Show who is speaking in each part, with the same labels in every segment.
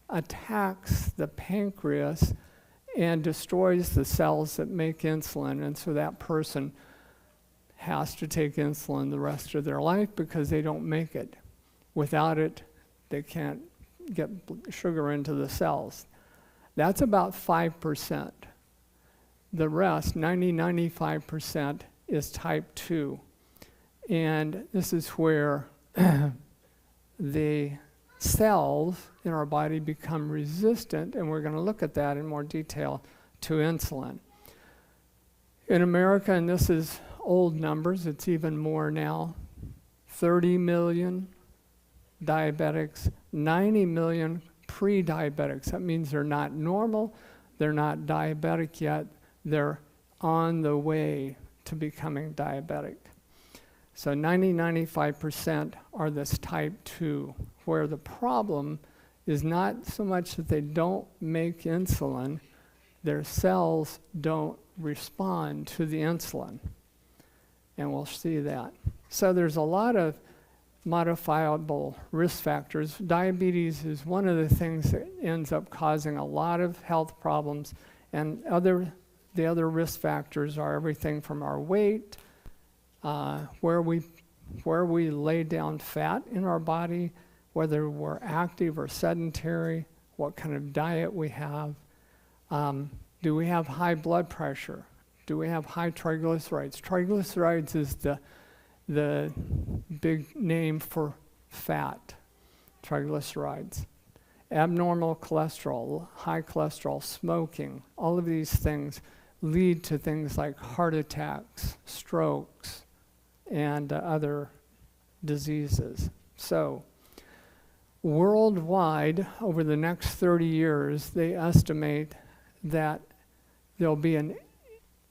Speaker 1: attacks the pancreas and destroys the cells that make insulin, and so that person has to take insulin the rest of their life because they don't make it. Without it, they can't get sugar into the cells. That's about 5%. The rest, 95%, is type 2. And this is where the cells in our body become resistant, and we're going to look at that in more detail, to insulin. In America, and this is old numbers, it's even more now, 30 million diabetics, 90 million pre-diabetics. That means they're not normal, they're not diabetic yet, they're on the way to becoming diabetic. So 95% are this type 2, where the problem is not so much that they don't make insulin, their cells don't respond to the insulin. And we'll see that. So there's a lot of modifiable risk factors. Diabetes is one of the things that ends up causing a lot of health problems, and the other risk factors are everything from our weight, where we lay down fat in our body, whether we're active or sedentary, what kind of diet we have. Do we have high blood pressure? Do we have high triglycerides? Triglycerides is the big name for fat, triglycerides. Abnormal cholesterol, high cholesterol, smoking, all of these things lead to things like heart attacks, strokes, and other diseases. So, worldwide, over the next 30 years, they estimate that there'll be an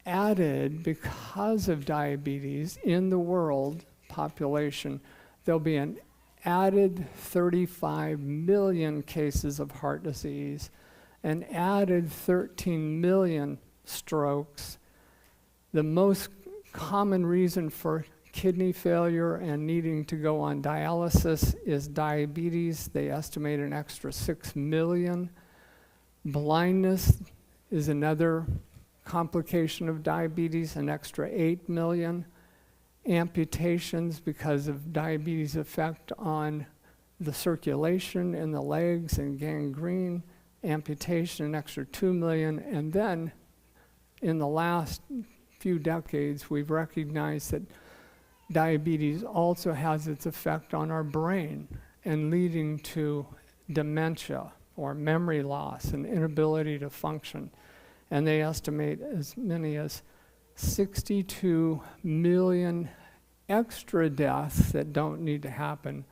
Speaker 1: added, because of diabetes in the world population, there'll be an added 35 million cases of heart disease, an added 13 million strokes. The most common reason for kidney failure and needing to go on dialysis is diabetes. They estimate an extra 6 million. Blindness is another complication of diabetes, an extra 8 million. Amputations because of diabetes' effect on the circulation in the legs and gangrene, amputation, an extra 2 million. And then in the last few decades, we've recognized that diabetes also has its effect on our brain and leading to dementia or memory loss and inability to function. And they estimate as many as 62 million extra deaths that don't need to happen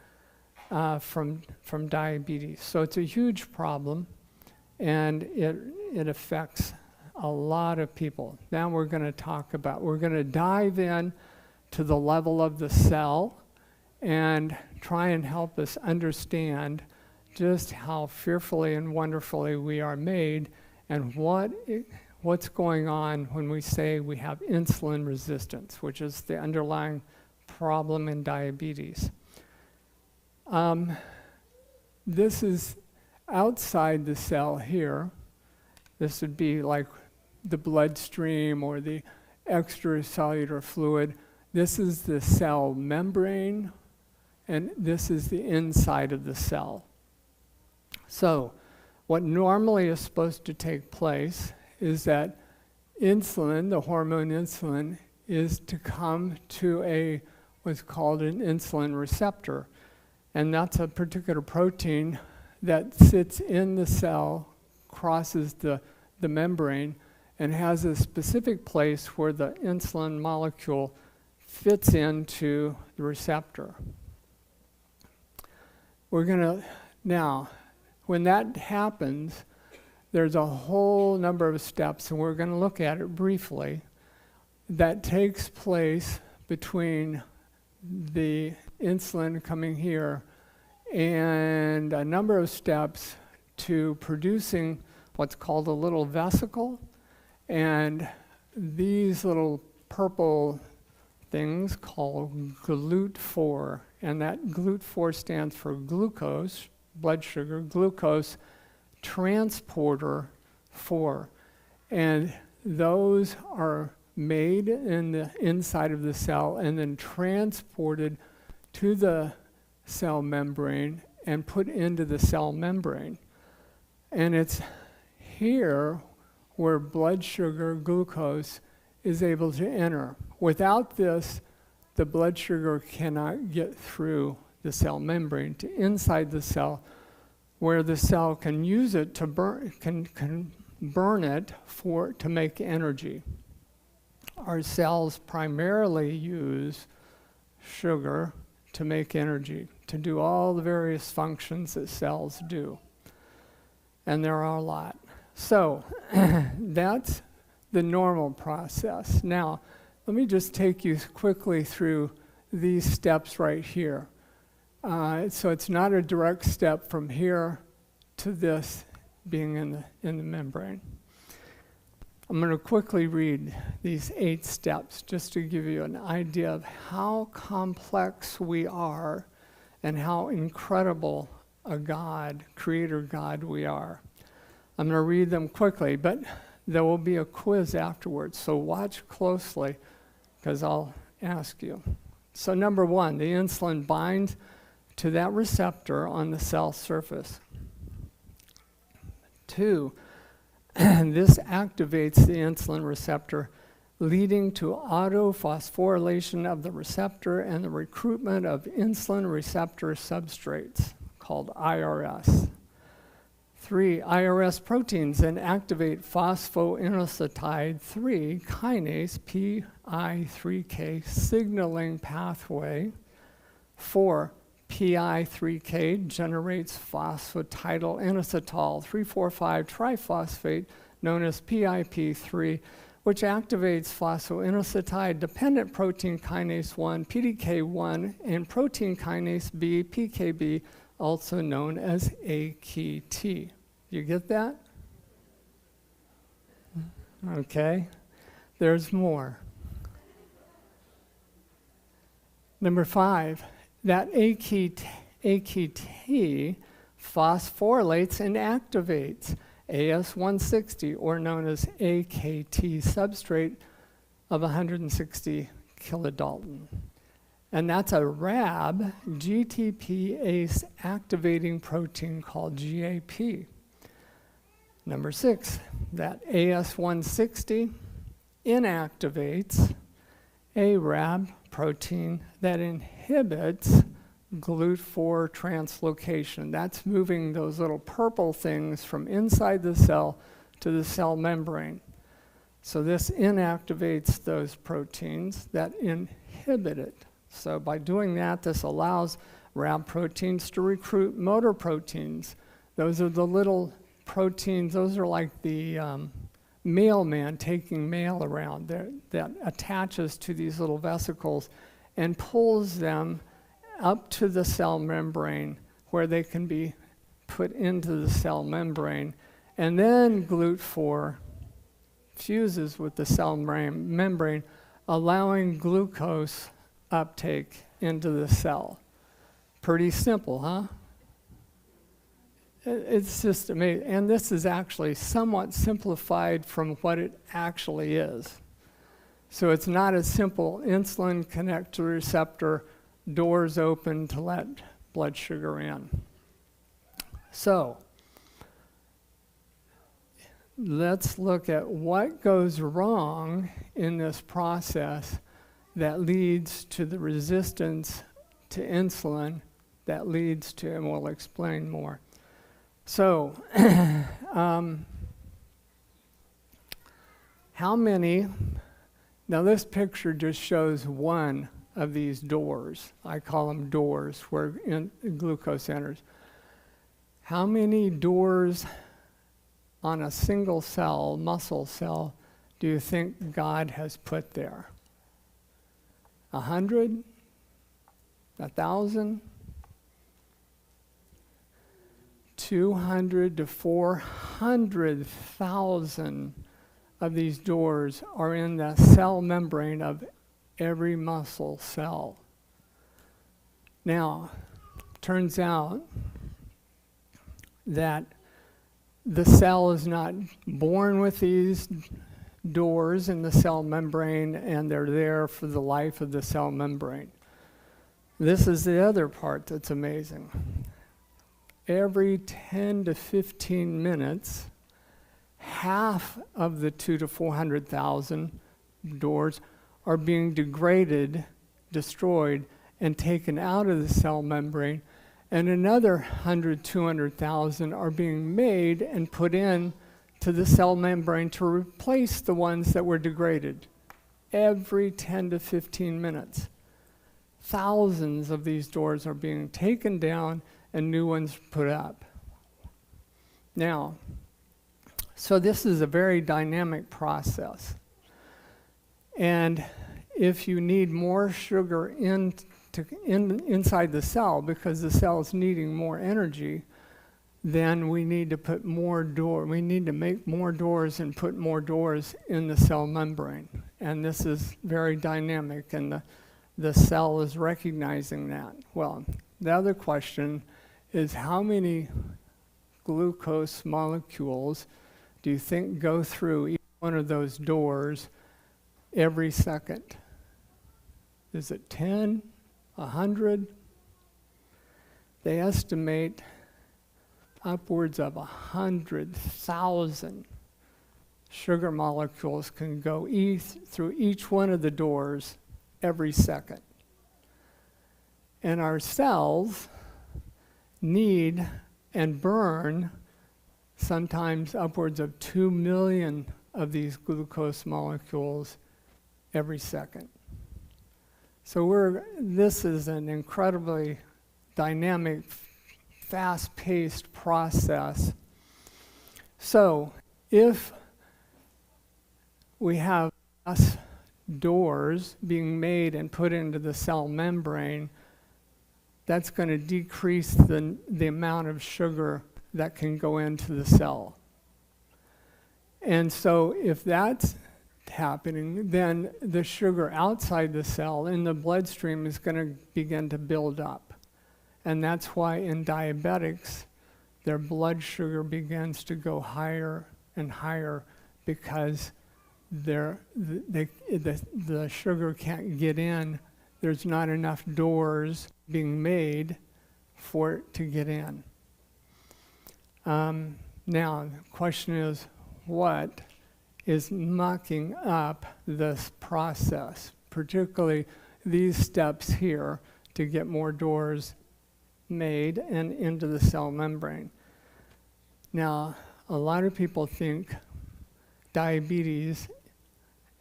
Speaker 1: from diabetes. So it's a huge problem, and it affects a lot of people. Now we're going to dive in to the level of the cell and try and help us understand just how fearfully and wonderfully we are made, and what's going on when we say we have insulin resistance, which is the underlying problem in diabetes. This is outside the cell here. This would be like the bloodstream or the extracellular fluid. This is the cell membrane, and this is the inside of the cell. So, what normally is supposed to take place is that insulin, the hormone insulin, is to come to what's called an insulin receptor. And that's a particular protein that sits in the cell, crosses the membrane, and has a specific place where the insulin molecule fits into the receptor. Now, when that happens, there's a whole number of steps, and we're going to look at it briefly, that takes place between the insulin coming here and a number of steps to producing what's called a little vesicle. And these little purple things called GLUT4, and that GLUT4 stands for glucose, blood sugar. Glucose transporter for. And those are made in the inside of the cell and then transported to the cell membrane and put into the cell membrane. And it's here where blood sugar, glucose, is able to enter. Without this, the blood sugar cannot get through the cell membrane to inside the cell, where the cell can use it to can burn it to make energy. Our cells primarily use sugar to make energy, to do all the various functions that cells do. And there are a lot. So that's the normal process. Now, let me just take you quickly through these steps right here. So it's not a direct step from here to this being in the membrane. I'm going to quickly read these 8 steps just to give you an idea of how complex we are and how incredible a God, creator God we are. I'm going to read them quickly, but there will be a quiz afterwards, so watch closely because I'll ask you. So number 1, the insulin binds to that receptor on the cell surface. 2, this activates the insulin receptor, leading to autophosphorylation of the receptor and the recruitment of insulin receptor substrates, called IRS. 3, IRS proteins then activate phosphoinositide 3 kinase, PI3K, signaling pathway. 4, PI3K generates phosphatidylinositol 3,4,5 triphosphate, known as PIP3, which activates phosphoinositide-dependent protein kinase 1, PDK1, and protein kinase B, PKB, also known as AKT. You get that? Okay. There's more. Number 5. That AKT phosphorylates and activates AS160, or known as AKT substrate of 160 kilodalton. And that's a Rab GTPase activating protein called GAP. Number 6, that AS160 inactivates a Rab protein that inhibits GLUT4 translocation. That's moving those little purple things from inside the cell to the cell membrane. So this inactivates those proteins that inhibit it. So by doing that, this allows Rab proteins to recruit motor proteins. Those are the little proteins, those are like the mailman taking mail around that attaches to these little vesicles and pulls them up to the cell membrane where they can be put into the cell membrane. And then GLUT4 fuses with the cell membrane, allowing glucose uptake into the cell. Pretty simple, huh? It's just amazing. And this is actually somewhat simplified from what it actually is. So it's not as simple. Insulin connect to the receptor, doors open to let blood sugar in. So let's look at what goes wrong in this process that leads to the resistance to insulin that leads to, and we'll explain more. So, how many, now this picture just shows one of these doors. I call them doors where glucose enters. How many doors on a single cell, muscle cell, do you think God has put there? 100? 1,000? 200 to 400,000 of these doors are in the cell membrane of every muscle cell. Now, turns out that the cell is not born with these doors in the cell membrane, and they're there for the life of the cell membrane. This is the other part that's amazing. Every 10 to 15 minutes, half of the 200,000 to 400,000 doors are being degraded, destroyed, and taken out of the cell membrane, and another 100,000, 200,000 are being made and put in to the cell membrane to replace the ones that were degraded. Every 10 to 15 minutes. Thousands of these doors are being taken down and new ones put up. Now, so this is a very dynamic process. And if you need more sugar inside the cell because the cell is needing more energy, then we need to put more we need to make more doors and put more doors in the cell membrane. And this is very dynamic, and the cell is recognizing that. Well, the other question is, how many glucose molecules do you think go through each one of those doors every second? Is it 10, 100? They estimate upwards of 100,000 sugar molecules can go through each one of the doors every second. And our cells need and burn sometimes upwards of 2 million of these glucose molecules every second. So this is an incredibly dynamic, fast-paced process. So if we have less doors being made and put into the cell membrane, that's going to decrease the amount of sugar that can go into the cell. And so if that's happening, then the sugar outside the cell in the bloodstream is going to begin to build up. And that's why in diabetics, their blood sugar begins to go higher and higher because the sugar can't get in. There's not enough doors being made for it to get in. Now, the question is, what is mucking up this process, particularly these steps here to get more doors made and into the cell membrane? Now, a lot of people think diabetes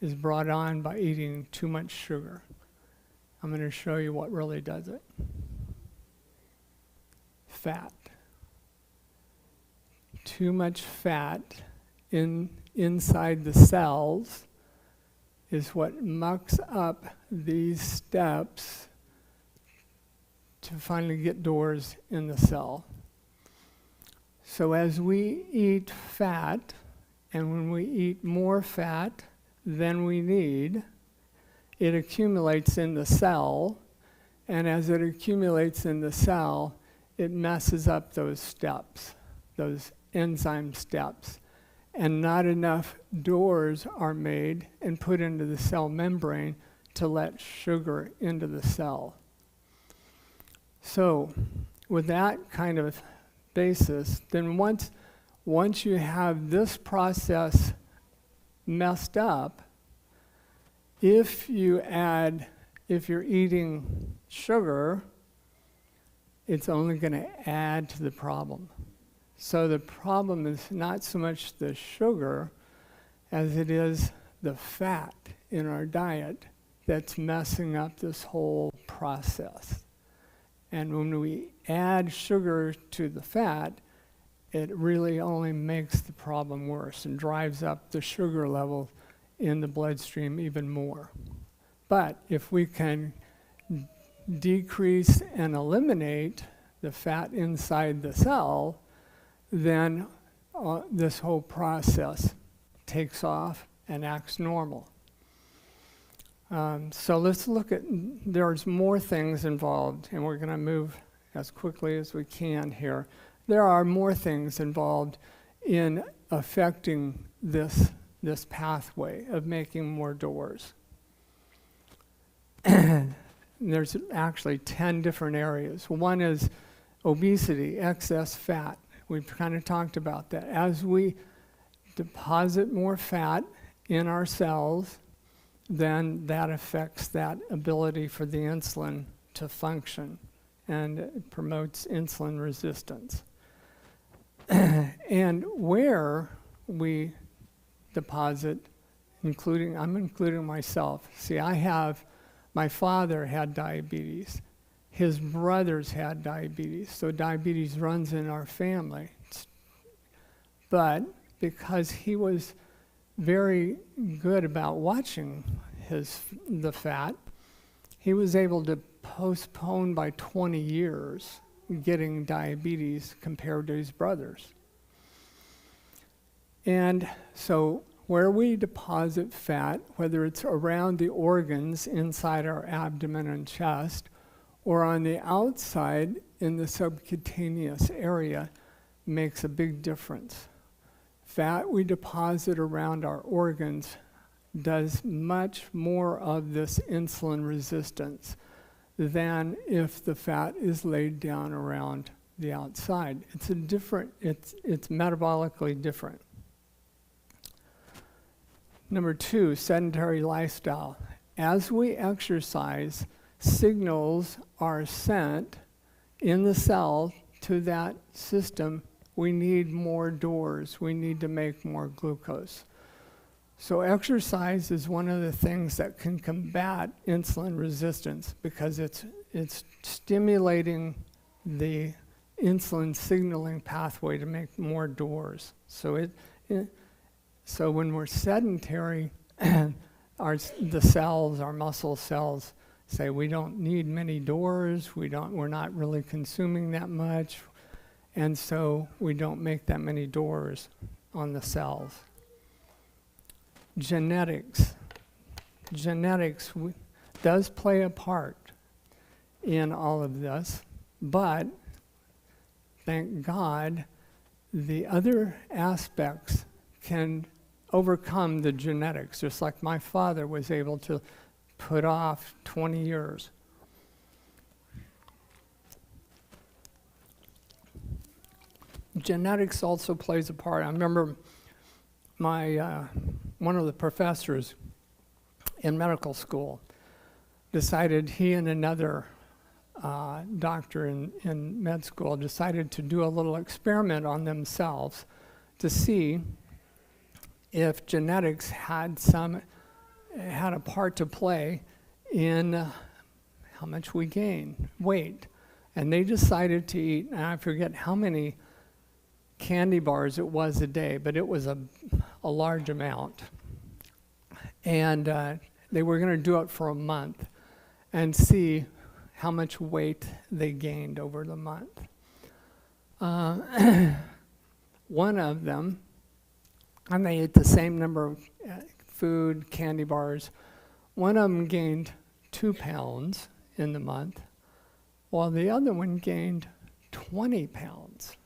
Speaker 1: is brought on by eating too much sugar. I'm going to show you what really does it. Fat. Too much fat inside the cells is what mucks up these steps to finally get doors in the cell. So as we eat fat, and when we eat more fat than we need, it accumulates in the cell, and as it accumulates in the cell, it messes up those steps, those enzyme steps, and not enough doors are made and put into the cell membrane to let sugar into the cell. So with that kind of basis, then once you have this process messed up, if you're eating sugar, it's only going to add to the problem. So the problem is not so much the sugar as it is the fat in our diet that's messing up this whole process. And when we add sugar to the fat, it really only makes the problem worse and drives up the sugar level in the bloodstream even more. But if we can decrease and eliminate the fat inside the cell, then this whole process takes off and acts normal. So let's look at, there's more things involved, and we're going to move as quickly as we can here. There are more things involved in affecting this pathway of making more doors. There's actually 10 different areas. One is obesity, excess fat. We've kind of talked about that. As we deposit more fat in our cells, then that affects that ability for the insulin to function, and it promotes insulin resistance. And where we deposit, I'm including myself. See, my father had diabetes. His brothers had diabetes, so diabetes runs in our family. But because he was very good about watching the fat, he was able to postpone by 20 years getting diabetes compared to his brothers. And so where we deposit fat, whether it's around the organs inside our abdomen and chest, or on the outside in the subcutaneous area, makes a big difference. Fat we deposit around our organs does much more of this insulin resistance than if the fat is laid down around the outside. It's metabolically different. Number 2, sedentary lifestyle. As we exercise, signals are sent in the cell to that system. We need more doors. We need to make more glucose. So exercise is one of the things that can combat insulin resistance because it's stimulating the insulin signaling pathway to make more doors. So so when we're sedentary, the cells, our muscle cells, say we don't need many doors. We're not really consuming that much, and so we don't make that many doors on the cells. Genetics does play a part in all of this, but thank God the other aspects can overcome the genetics, just like my father was able to put off 20 years. Genetics also plays a part. I remember one of the professors in medical school decided, he and another doctor in med school decided to do a little experiment on themselves to see if genetics had a part to play in how much we gain weight. And they decided to eat, and I forget how many candy bars it was a day, but it was a large amount. And they were going to do it for a month and see how much weight they gained over the month. One of them, and they ate the same number of food, candy bars. One of them gained 2 pounds in the month, while the other one gained 20 pounds.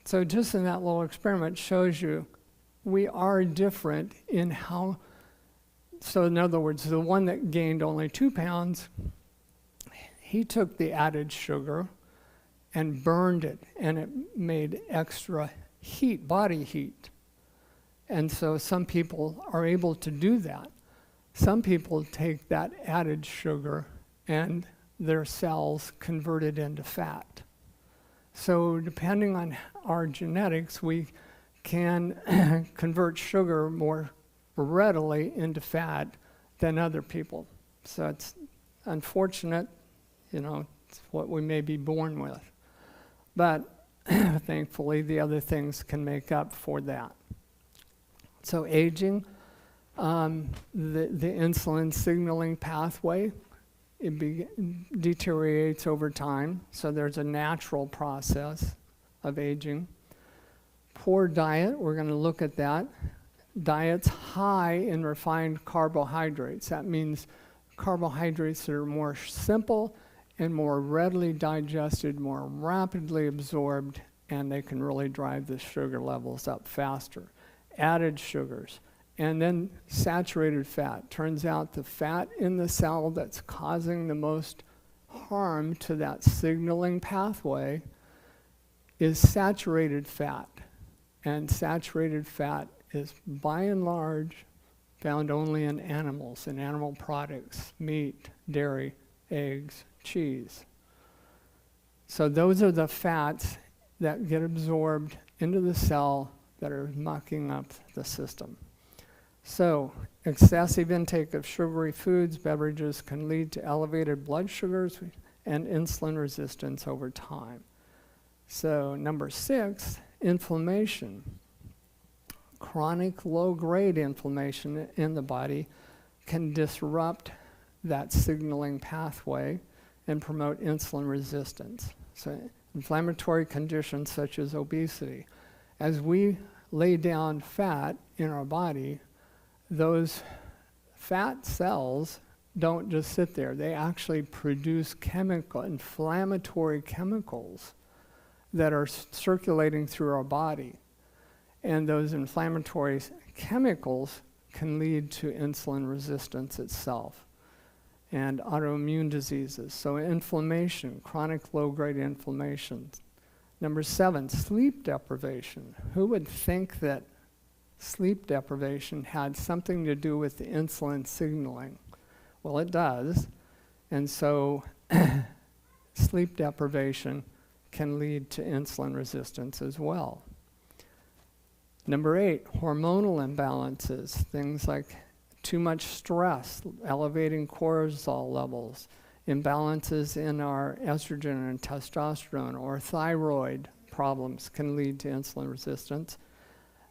Speaker 1: So just in that little experiment shows you we are different in how, so in other words, the one that gained only 2 pounds, he took the added sugar and burned it, and it made extra heat, body heat. And so some people are able to do that. Some people take that added sugar and their cells convert it into fat. So depending on our genetics, we can convert sugar more readily into fat than other people. So it's unfortunate, it's what we may be born with. But thankfully, the other things can make up for that. So aging, the insulin signaling pathway, it deteriorates over time. So there's a natural process of aging. Poor diet, we're going to look at that. Diets high in refined carbohydrates. That means carbohydrates that are more simple and more readily digested, more rapidly absorbed and they can really drive the sugar levels up faster. Added sugars. And then saturated fat. Turns out the fat in the cell that's causing the most harm to that signaling pathway is saturated fat. And saturated fat is by and large found only in animals, in animal products, meat, dairy, eggs, cheese. So those are the fats that get absorbed into the cell that are mucking up the system. So excessive intake of sugary foods, beverages can lead to elevated blood sugars and insulin resistance over time. So number 6, inflammation. Chronic low-grade inflammation in the body can disrupt that signaling pathway and promote insulin resistance. So inflammatory conditions such as obesity. As we lay down fat in our body, those fat cells don't just sit there. They actually produce inflammatory chemicals that are circulating through our body. And those inflammatory chemicals can lead to insulin resistance itself and autoimmune diseases. So inflammation, chronic low-grade inflammation. Number 7, sleep deprivation. Who would think that sleep deprivation had something to do with the insulin signaling? Well, it does. And so sleep deprivation can lead to insulin resistance as well. Number 8, hormonal imbalances, things like too much stress, elevating cortisol levels, imbalances in our estrogen and testosterone, or thyroid problems can lead to insulin resistance.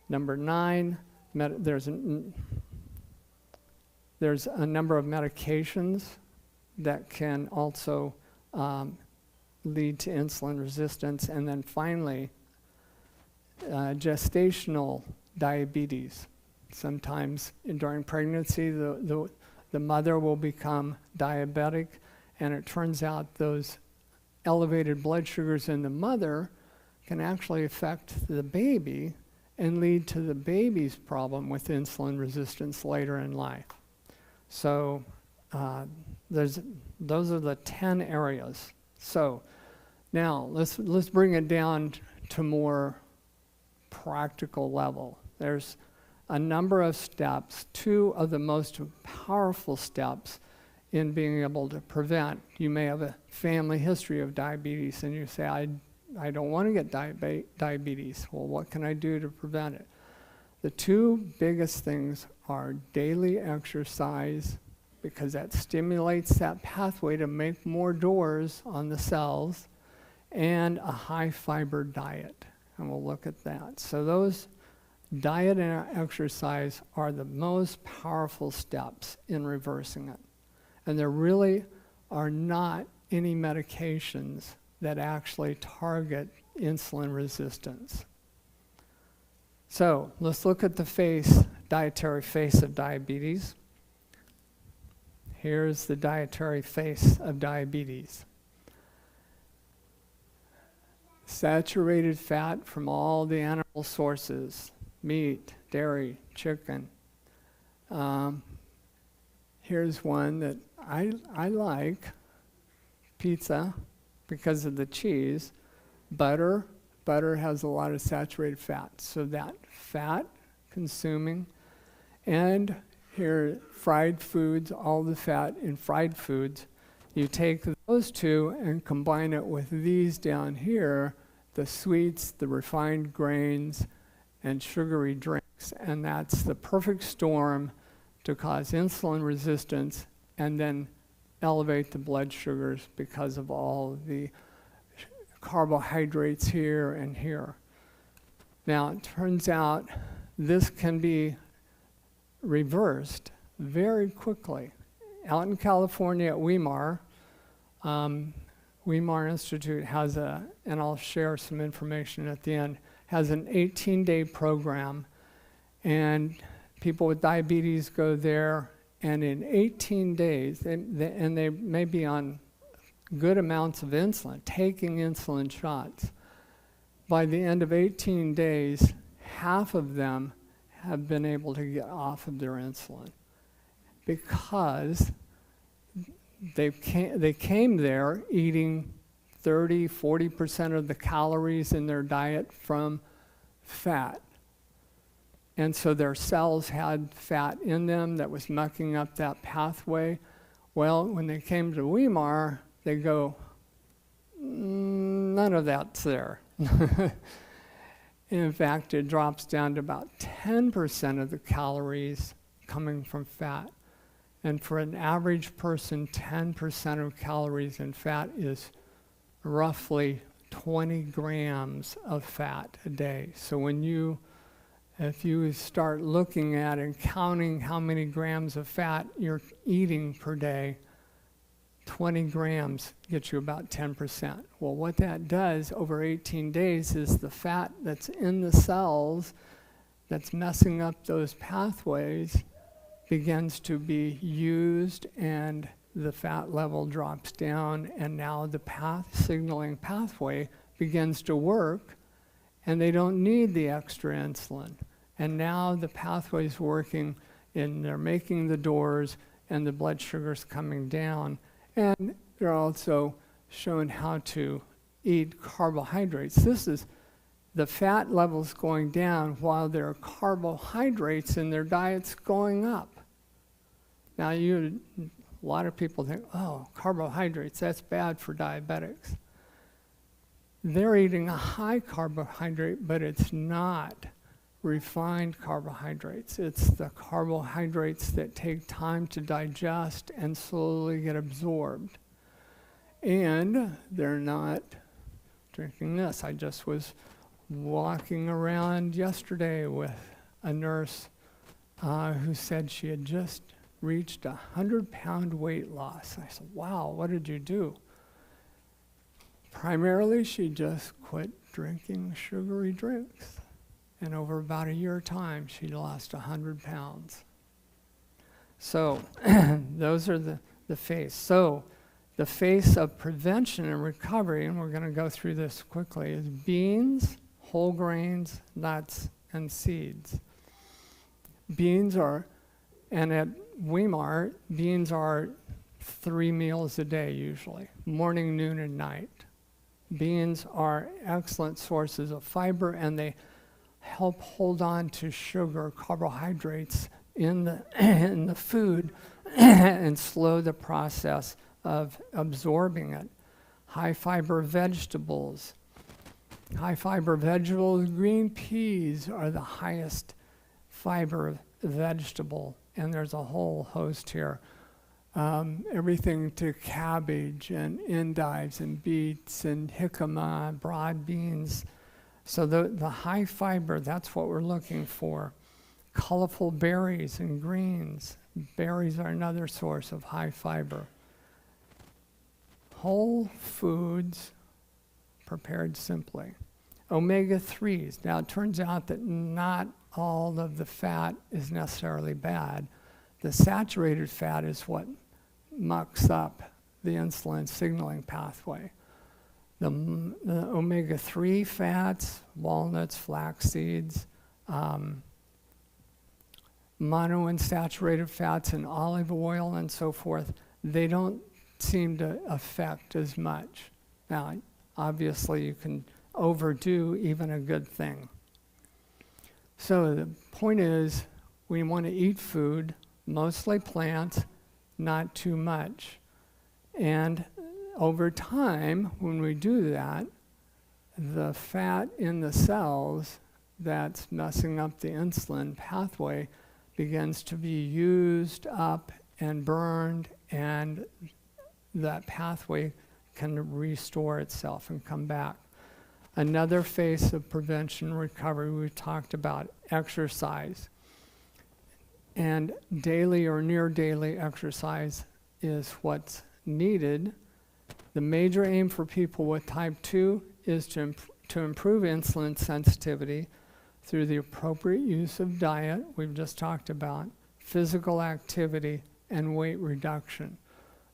Speaker 1: Number 9, there's a number of medications that can also lead to insulin resistance. And then finally, gestational diabetes. Sometimes during pregnancy, the mother will become diabetic, and it turns out those elevated blood sugars in the mother can actually affect the baby and lead to the baby's problem with insulin resistance later in life. So those are the 10 areas. So now let's bring it down to more practical level. There's a number of steps, 2 of the most powerful steps in being able to prevent. You may have a family history of diabetes and you say, I don't want to get diabetes. Well, what can I do to prevent it? The 2 biggest things are daily exercise, because that stimulates that pathway to make more doors on the cells, and a high fiber diet. And we'll look at that. So those diet and exercise are the most powerful steps in reversing it. And there really are not any medications that actually target insulin resistance. So let's look at the dietary face of diabetes. Here's the dietary face of diabetes. Saturated fat from all the animal sources, meat, dairy, chicken. Here's one that I like, pizza, because of the cheese. Butter has a lot of saturated fat, so that fat consuming. And here, fried foods, all the fat in fried foods. You take those 2 and combine it with these down here, the sweets, the refined grains, and sugary drinks, and that's the perfect storm to cause insulin resistance and then elevate the blood sugars because of all the carbohydrates here and here. Now, it turns out this can be reversed very quickly. Out in California at Weimar Institute has and I'll share some information at the end, has an 18-day program, and people with diabetes go there, and in 18 days, and they may be on good amounts of insulin, taking insulin shots, by the end of 18 days, half of them have been able to get off of their insulin because they came there eating 30-40% of the calories in their diet from fat. And so their cells had fat in them that was mucking up that pathway. Well, when they came to Weimar, they go, none of that's there. In fact, it drops down to about 10% of the calories coming from fat. And for an average person, 10% of calories in fat is roughly 20 grams of fat a day. So if you start looking at and counting how many grams of fat you're eating per day, 20 grams gets you about 10%. Well, what that does over 18 days is the fat that's in the cells that's messing up those pathways begins to be used, and the fat level drops down, and now the signaling pathway begins to work, and they don't need the extra insulin. And now the pathway's working, and they're making the doors, and the blood sugar's coming down. And they're also shown how to eat carbohydrates. This is the fat levels going down while their carbohydrates in their diet's going up. Now, a lot of people think, oh, carbohydrates, that's bad for diabetics. They're eating a high carbohydrate, but it's not refined carbohydrates. It's the carbohydrates that take time to digest and slowly get absorbed. And they're not drinking this. I just was walking around yesterday with a nurse who said she had just reached 100-pound weight loss. I said, wow, what did you do? Primarily, she just quit drinking sugary drinks. And over about a year time, she lost 100 pounds. So those are the face. So the face of prevention and recovery, and we're going to go through this quickly, is beans, whole grains, nuts, and seeds. Beans are, and at Weimar, beans are 3 meals a day usually, morning, noon, and night. Beans are excellent sources of fiber, and they help hold on to sugar, carbohydrates in the food and slow the process of absorbing it. High fiber vegetables. Green peas are the highest fiber vegetable, and there's a whole host here. Everything to cabbage and endives and beets and jicama, broad beans. So the high fiber, that's what we're looking for. Colorful berries and greens. Berries are another source of high fiber. Whole foods prepared simply. Omega-3s. Now it turns out that not all of the fat is necessarily bad. The saturated fat is what mucks up the insulin signaling pathway. The omega-3 fats, walnuts, flax seeds, monounsaturated fats and olive oil and so forth, they don't seem to affect as much. Now, obviously you can overdo even a good thing. So the point is, we want to eat food, mostly plants, not too much. And over time, when we do that, the fat in the cells that's messing up the insulin pathway begins to be used up and burned, and that pathway can restore itself and come back. Another phase of prevention and recovery, we talked about exercise. And daily or near daily exercise is what's needed. The major aim for people with type 2 is to improve insulin sensitivity through the appropriate use of diet, we've just talked about, physical activity, and weight reduction.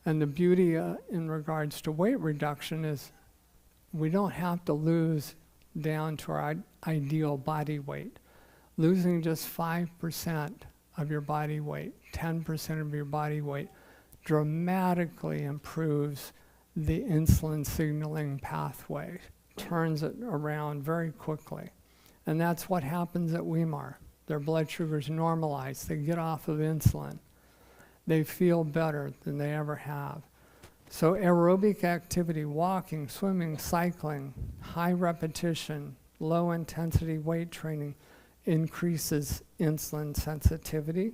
Speaker 1: And the beauty in regards to weight reduction is we don't have to lose down to our ideal body weight. Losing just 5% of your body weight, 10% of your body weight, dramatically improves the insulin signaling pathway, turns it around very quickly. And that's what happens at Weimar. Their blood sugars normalize. They get off of insulin. They feel better than they ever have. So aerobic activity, walking, swimming, cycling, high repetition, low intensity weight training increases insulin sensitivity.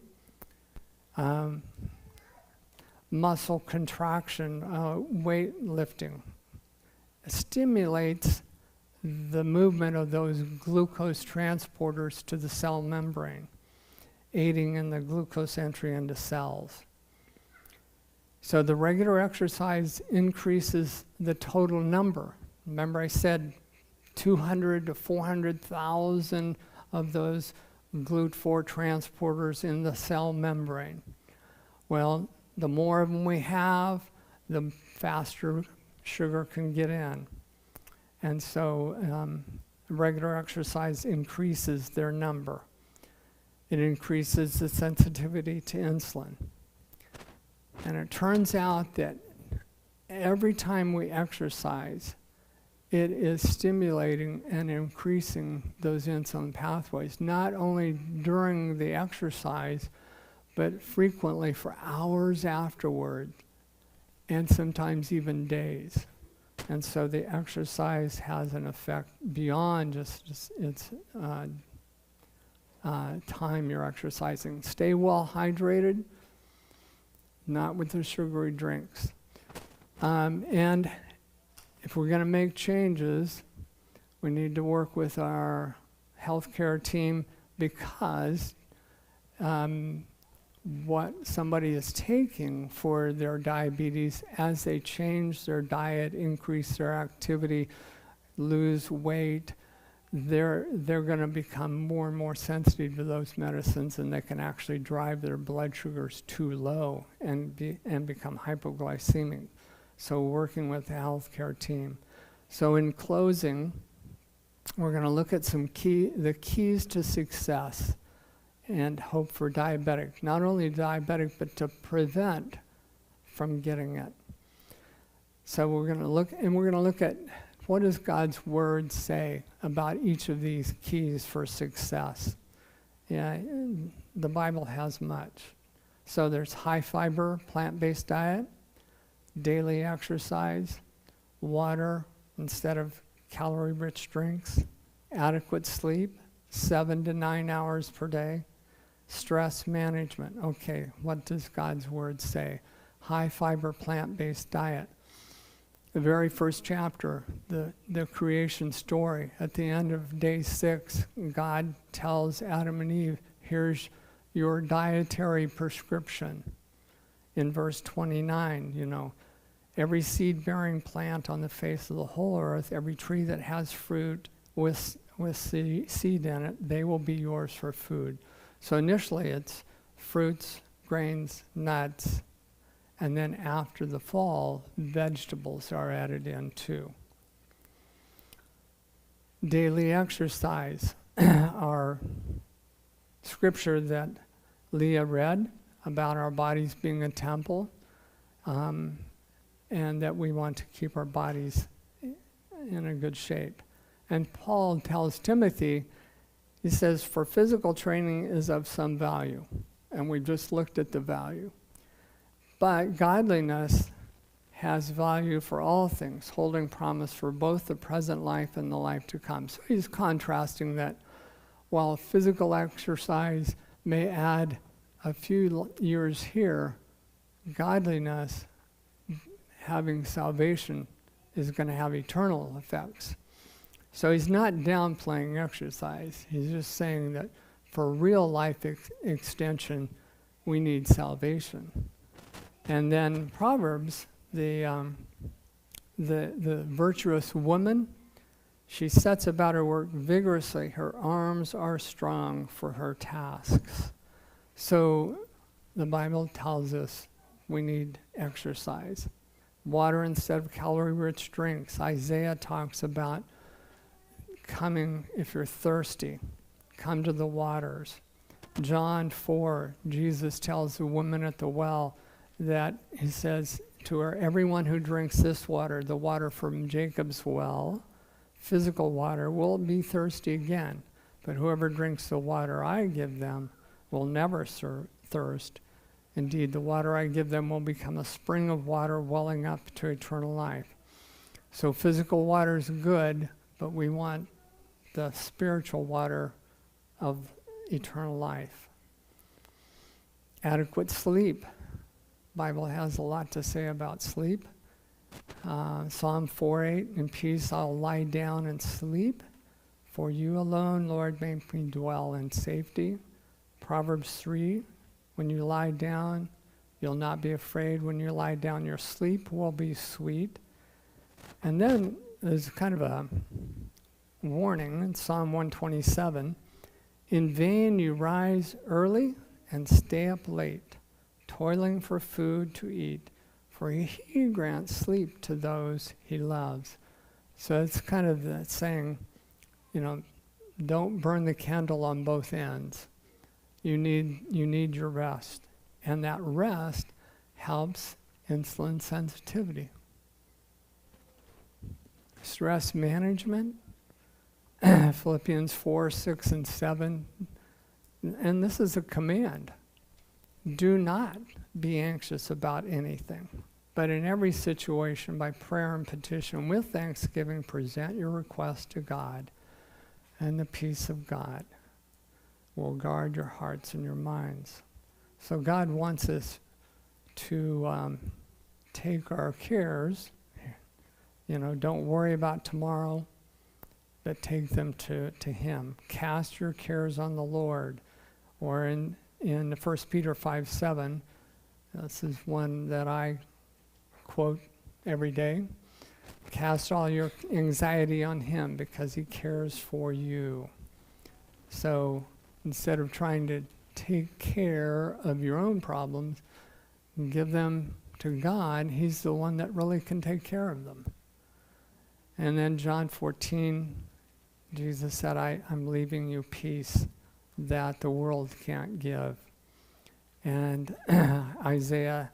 Speaker 1: Muscle contraction, weightlifting stimulates the movement of those glucose transporters to the cell membrane, aiding in the glucose entry into cells. So the regular exercise increases the total number. Remember I said 200 to 400,000 of those GLUT4 transporters in the cell membrane. Well, the more of them we have, the faster sugar can get in. And so regular exercise increases their number. It increases the sensitivity to insulin. And it turns out that every time we exercise, it is stimulating and increasing those insulin pathways, not only during the exercise, but frequently for hours afterward, and sometimes even days. And so the exercise has an effect beyond just its time you're exercising. Stay well hydrated, not with the sugary drinks. And if we're going to make changes, we need to work with our healthcare team, because what somebody is taking for their diabetes, as they change their diet, increase their activity, lose weight, they're going to become more and more sensitive to those medicines, and they can actually drive their blood sugars too low and become hypoglycemic. So working with the healthcare team. So in closing, we're going to look at the keys to success and hope for diabetic. Not only diabetic, but to prevent from getting it. So we're going to look at what does God's Word say about each of these keys for success. Yeah, the Bible has much. So there's high fiber, plant-based diet, daily exercise, water instead of calorie-rich drinks, adequate sleep, 7 to 9 hours per day, stress management. Okay, what does God's Word say? High fiber, plant-based diet. The very first chapter, the creation story, at the end of day 6, God tells Adam and Eve, here's your dietary prescription. In verse 29, every seed-bearing plant on the face of the whole earth, every tree that has fruit with seed in it, they will be yours for food. So initially it's fruits, grains, nuts, and then after the fall, vegetables are added in too. Daily exercise, our scripture that Leah read about our bodies being a temple, and that we want to keep our bodies in a good shape. And Paul tells Timothy, he says, for physical training is of some value. And we just looked at the value. But godliness has value for all things, holding promise for both the present life and the life to come. So he's contrasting that while physical exercise may add a few years here, godliness, having salvation, is going to have eternal effects. So he's not downplaying exercise. He's just saying that for real life extension, we need salvation. And then Proverbs, the virtuous woman, she sets about her work vigorously. Her arms are strong for her tasks. So the Bible tells us we need exercise. Water instead of calorie-rich drinks. Isaiah talks about coming, if you're thirsty, come to the waters. John 4, Jesus tells the woman at the well that he says to her, everyone who drinks this water, the water from Jacob's well, physical water, will be thirsty again. But whoever drinks the water I give them will never thirst. Indeed, the water I give them will become a spring of water welling up to eternal life. So physical water is good, but we want the spiritual water of eternal life. Adequate sleep. Bible has a lot to say about sleep. Psalm 4:8, in peace I'll lie down and sleep. For you alone, Lord, make me dwell in safety. Proverbs 3, when you lie down, you'll not be afraid. When you lie down, your sleep will be sweet. And then there's kind of a warning in Psalm 127. In vain you rise early and stay up late, toiling for food to eat, for he grants sleep to those he loves. So it's kind of that saying, don't burn the candle on both ends. You need your rest. And that rest helps insulin sensitivity. Stress management, Philippians 4, 6, and 7. And this is a command. Do not be anxious about anything, but in every situation, by prayer and petition, with thanksgiving, present your request to God, and the peace of God will guard your hearts and your minds. So God wants us to take our cares, don't worry about tomorrow, but take them to Him. Cast your cares on the Lord. Or in 1 Peter 5:7, this is one that I quote every day. Cast all your anxiety on Him because He cares for you. So instead of trying to take care of your own problems, give them to God. He's the one that really can take care of them. And then John 14, Jesus said, I'm leaving you peace that the world can't give. And Isaiah,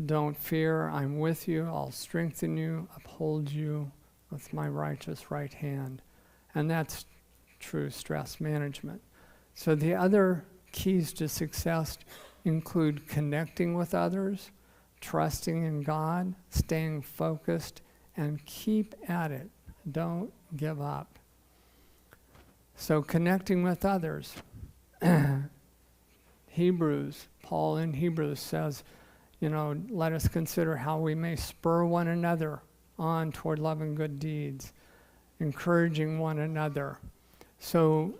Speaker 1: don't fear, I'm with you, I'll strengthen you, uphold you with my righteous right hand. And that's true stress management. So the other keys to success include connecting with others, trusting in God, staying focused, and keep at it. Don't give up. So connecting with others. Paul in Hebrews says, let us consider how we may spur one another on toward love and good deeds, encouraging one another. So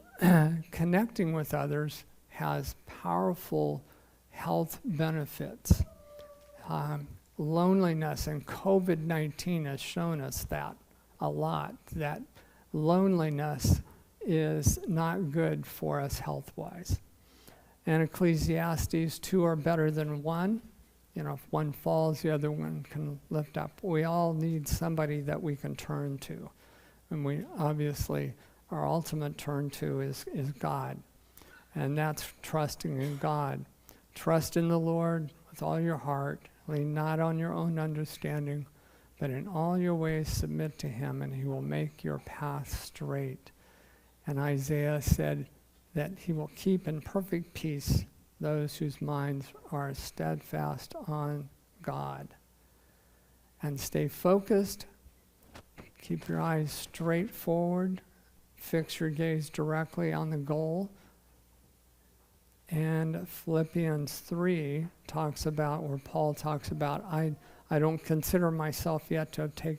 Speaker 1: connecting with others has powerful health benefits. Loneliness and COVID-19 has shown us that a lot, that loneliness is not good for us health-wise. And Ecclesiastes, 2 are better than one. If one falls, the other one can lift up. We all need somebody that we can turn to. And we obviously, our ultimate turn to is God. And that's trusting in God. Trust in the Lord with all your heart. Lean not on your own understanding, but in all your ways submit to Him, and He will make your path straight. And Isaiah said that He will keep in perfect peace those whose minds are steadfast on God. And stay focused. Keep your eyes straight forward. Fix your gaze directly on the goal. And Philippians 3 talks about, where Paul talks about, I don't consider myself yet to have taken